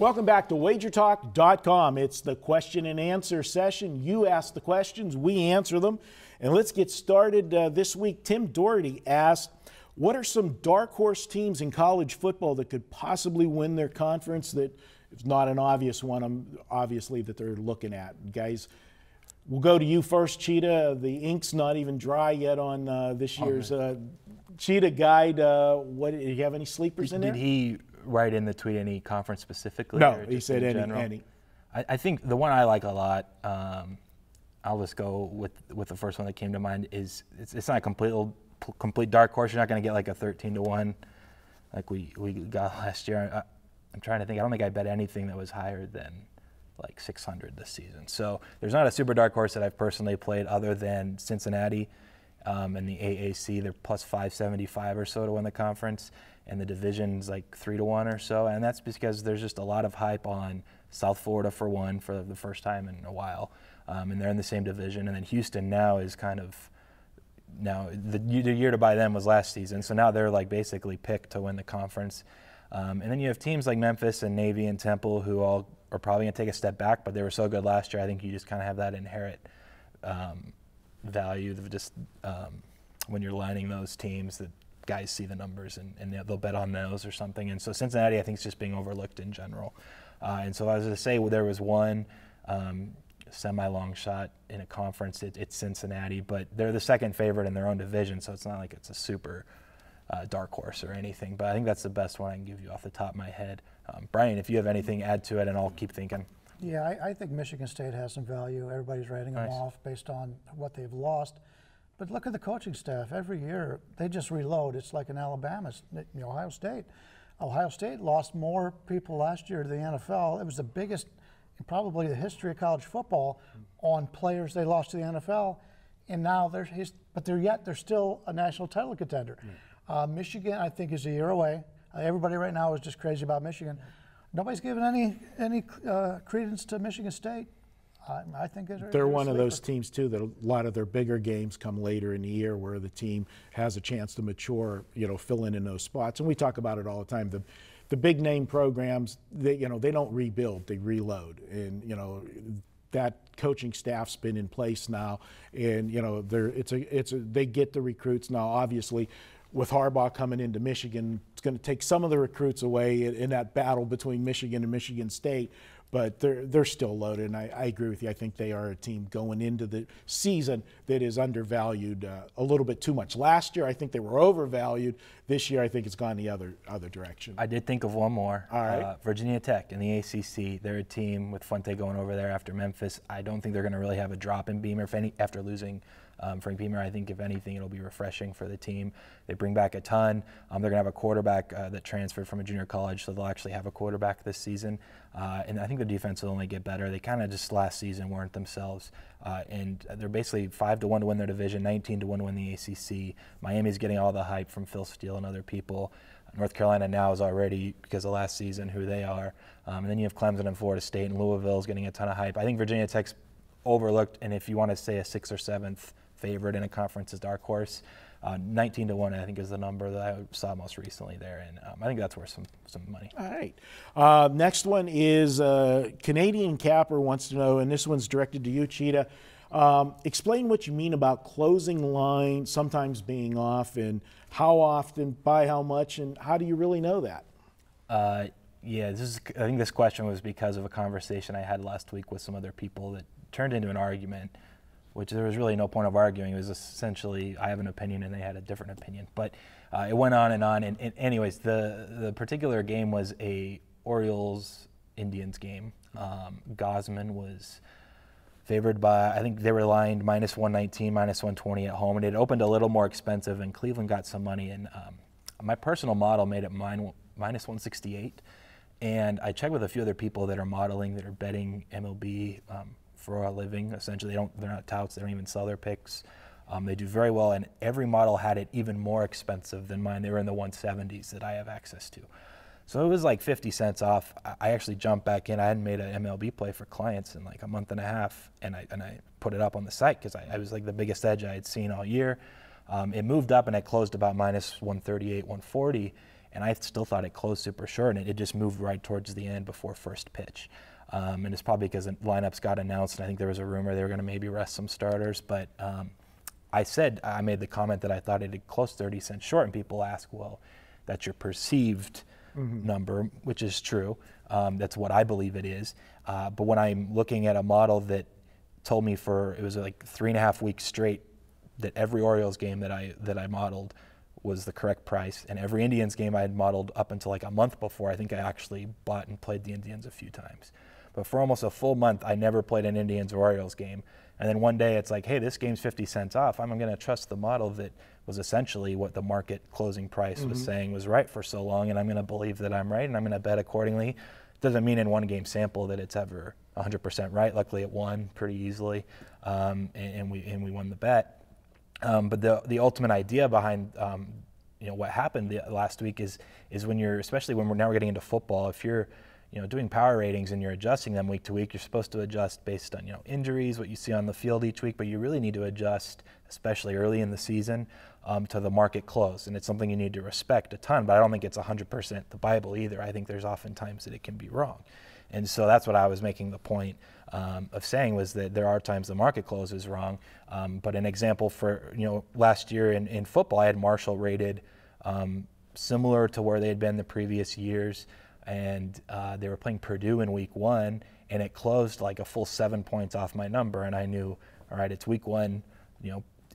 Welcome back to wagertalk.com. It's the question and answer session. You ask the questions, we answer them. And let's get started this week. Tim Doherty asked, what are some dark horse teams in college football that could possibly win their conference that is not an obvious one, obviously, that they're looking at? Guys, we'll go to you first, Cheetah. The ink's not even dry yet on this year's Cheetah guide. Do you have any sleepers in there? Did he write in the tweet any conference specifically? No, he said any. I think the one I like a lot, I'll just go with the first one that came to mind, is it's not a complete dark horse. You're not going to get like a 13-1 like we got last year. I'm trying to think. I don't think I bet anything that was higher than like 600 this season. So there's not a super dark horse that I've personally played other than Cincinnati and the AAC. They're plus 575 or so to win the conference, and the division's like 3-1 or so. And that's because there's just a lot of hype on South Florida for one, for the first time in a while, and they're in the same division. And then Houston now is kind of the year to buy them was last season, so now they're like basically picked to win the conference. And then you have teams like Memphis and Navy and Temple who all are probably going to take a step back, but they were so good last year. I think you just kind of have that inherent value of just when you're lining those teams that guys see the numbers and they'll bet on those or something. And so Cincinnati, I think, is just being overlooked in general. And so I was going to say, there was one semi-long shot in a conference. It's Cincinnati, but they're the second favorite in their own division, so it's not like it's a super dark horse or anything. But I think that's the best one I can give you off the top of my head. Brian, if you have anything, add to it, and I'll keep thinking. Yeah, I think Michigan State has some value. Everybody's writing them off based on what they've lost. But look at the coaching staff. Every year, they just reload. It's like in Alabama, Ohio State. Ohio State lost more people last year to the NFL. It was the biggest in probably the history of college football on players they lost to the NFL. And now they're still a national title contender. Michigan, I think, is a year away. Everybody right now is just crazy about Michigan. Nobody's giving any credence to Michigan State. I think they're one of those teams too that a lot of their bigger games come later in the year, where the team has a chance to mature, fill in those spots. And we talk about it all the time. The big name programs, they don't rebuild, they reload. And that coaching staff's been in place now, and they get the recruits now. Obviously, with Harbaugh coming into Michigan, it's going to take some of the recruits away in that battle between Michigan and Michigan State. But they're still loaded, and I agree with you. I think they are a team going into the season that is undervalued a little bit too much. Last year, I think they were overvalued. This year, I think it's gone the other direction. I did think of one more. All right. Virginia Tech in the ACC. They're a team with Fuente going over there after Memphis. I don't think they're going to really have a drop in Beamer after losing Frank Beamer. I think, if anything, it'll be refreshing for the team. They bring back a ton. They're going to have a quarterback that transferred from a junior college, so they'll actually have a quarterback this season. And I think the defense will only get better. They kind of just last season weren't themselves. And they're basically 5-1 to win their division, 19-1 to win the ACC. Miami's getting all the hype from Phil Steele and other people. North Carolina now is already, because of last season, who they are. And then you have Clemson and Florida State, and Louisville's getting a ton of hype. I think Virginia Tech's overlooked, and if you want to say a 6th or 7th favorite in a conference as dark horse, 19-1 I think is the number that I saw most recently there, and I think that's worth some money. All right. Next one is Canadian Capper wants to know, and this one's directed to you, Cheetah. Explain what you mean about closing line sometimes being off, and how often, by how much, and how do you really know that? Yeah, I think this question was because of a conversation I had last week with some other people that turned into an argument, which there was really no point of arguing. It was essentially, I have an opinion and they had a different opinion. But it went on. And anyways, the particular game was a Orioles-Indians game. Gosman was favored by, I think they were lined minus 119, minus 120 at home. And it opened a little more expensive, and Cleveland got some money. And my personal model made it minus 168. And I checked with a few other people that are modeling, that are betting MLB for a living. Essentially, they're not touts. They don't even sell their picks. They do very well, and every model had it even more expensive than mine. They were in the 170s that I have access to. So it was like 50 cents off. I actually jumped back in. I hadn't made an MLB play for clients in like a month and a half, and I put it up on the site because I was like the biggest edge I had seen all year. It moved up, and it closed about minus 138, 140. and I still thought it closed super short, and it just moved right towards the end before first pitch. And it's probably because the lineups got announced, and I think there was a rumor they were going to maybe rest some starters. But I made the comment that I thought it had closed 30 cents short, and people ask, well, that's your perceived number, which is true. That's what I believe it is. But when I'm looking at a model that told me it was like 3.5 weeks straight that every Orioles game that I modeled was the correct price, and every Indians game I had modeled up until like a month before, I think I actually bought and played the Indians a few times. But for almost a full month, I never played an Indians or Orioles game. And then one day it's like, hey, this game's 50 cents off. I'm going to trust the model that was essentially what the market closing price was saying was right for so long, and I'm going to believe that I'm right, and I'm going to bet accordingly. Doesn't mean in one game sample that it's ever 100% right. Luckily, it won pretty easily, and we won the bet. But the ultimate idea behind what happened last week is when especially when we're getting into football, if you're doing power ratings and you're adjusting them week to week, you're supposed to adjust based on injuries, what you see on the field each week, but you really need to adjust, especially early in the season, to the market close. And it's something you need to respect a ton, but I don't think it's 100% the Bible either. I think there's often times that it can be wrong. And so that's what I was making the point of saying, was that there are times the market close is wrong. But an example for, last year in football, I had Marshall rated similar to where they had been the previous years. And they were playing Purdue in week 1, and it closed like a full 7 points off my number. And I knew, all right, it's week 1,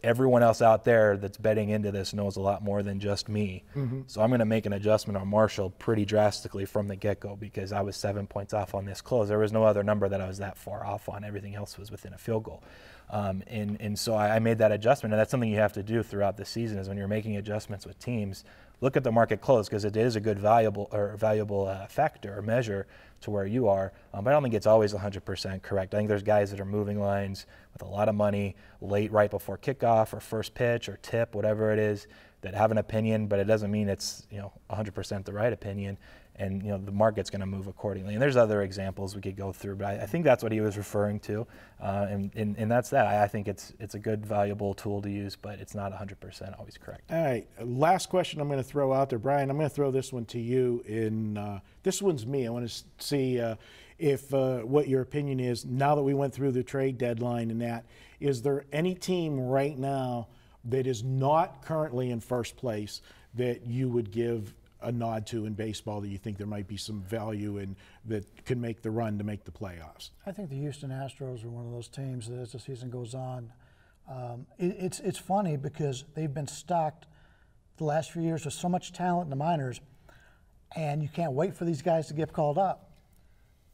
everyone else out there that's betting into this knows a lot more than just me. So I'm going to make an adjustment on Marshall pretty drastically from the get-go, because I was 7 points off on this close. There was no other number that I was that far off on. Everything else was within a field goal. And so I made that adjustment, and that's something you have to do throughout the season, is when you're making adjustments with teams, look at the market close, because it is a good valuable factor or measure to where you are. But I don't think it's always 100% correct. I think there's guys that are moving lines with a lot of money late, right before kickoff or first pitch or tip, whatever it is, that have an opinion, but it doesn't mean it's 100% the right opinion. And the market's going to move accordingly. And there's other examples we could go through, but I think that's what he was referring to, and that's that. I think it's a good, valuable tool to use, but it's not 100% always correct. All right, last question I'm going to throw out there, Brian. I'm going to throw this one to you. This one's me. I want to see if what your opinion is now that we went through the trade deadline and that. Is there any team right now that is not currently in first place that you would give a nod to in baseball, that you think there might be some value in, that could make the run to make the playoffs? I think the Houston Astros are one of those teams that as the season goes on, it's funny because they've been stocked the last few years with so much talent in the minors, and you can't wait for these guys to get called up.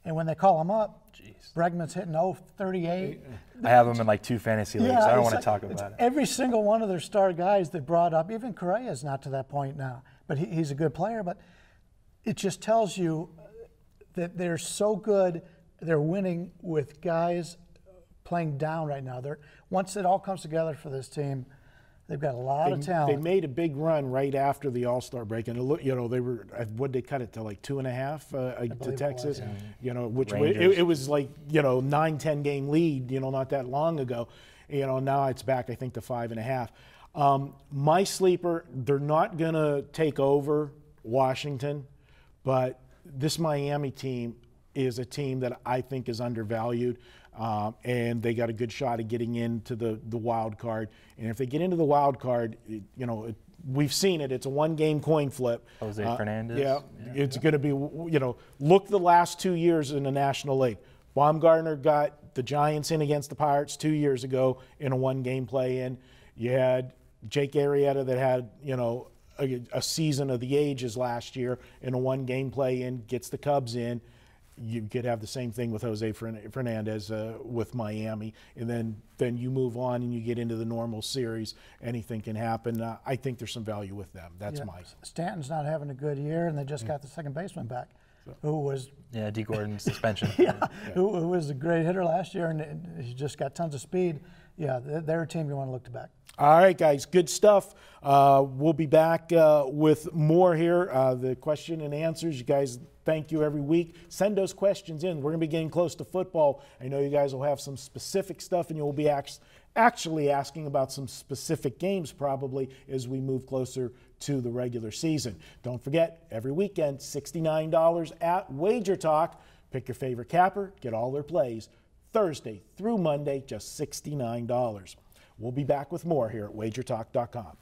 And when they call them up, Bregman's hitting 0-38. I have them in like 2 fantasy leagues. I don't want to talk about it. Every single one of their star guys they brought up, even Correa's not to that point now, but he's a good player. But it just tells you that they're so good, they're winning with guys playing down right now. Once it all comes together for this team, they've got a lot of talent. They made a big run right after the All-Star break, and they were, what'd they cut it to, like 2.5 to Texas? Which it was like 9-10 game lead, not that long ago. Now it's back, I think, to 5.5. My sleeper, they're not gonna take over Washington, but this Miami team is a team that I think is undervalued. And they got a good shot at getting into the wild card. And if they get into the wild card, we've seen it. It's a one-game coin flip. Jose Fernandez. Yeah, it's going to be, look the last 2 years in the National League. Baumgartner got the Giants in against the Pirates 2 years ago in a one-game play-in. You had Jake Arrieta that had, a season of the ages last year in a one-game play-in, gets the Cubs in. You could have the same thing with Jose Fernandez with Miami, and then you move on and you get into the normal series. Anything can happen. I think there's some value with them. That's my. Stanton's not having a good year, and they just got the second baseman back, who was D. Gordon's suspension. Who was a great hitter last year, and he just got tons of speed. Yeah, they're a team you want to look to back. All right, guys, good stuff. We'll be back with more here. The question and answers, you guys, thank you every week. Send those questions in. We're going to be getting close to football. I know you guys will have some specific stuff, and you'll be actually asking about some specific games probably as we move closer to the regular season. Don't forget, every weekend, $69 at Wager Talk. Pick your favorite capper, get all their plays. Thursday through Monday, just $69. We'll be back with more here at wagertalk.com.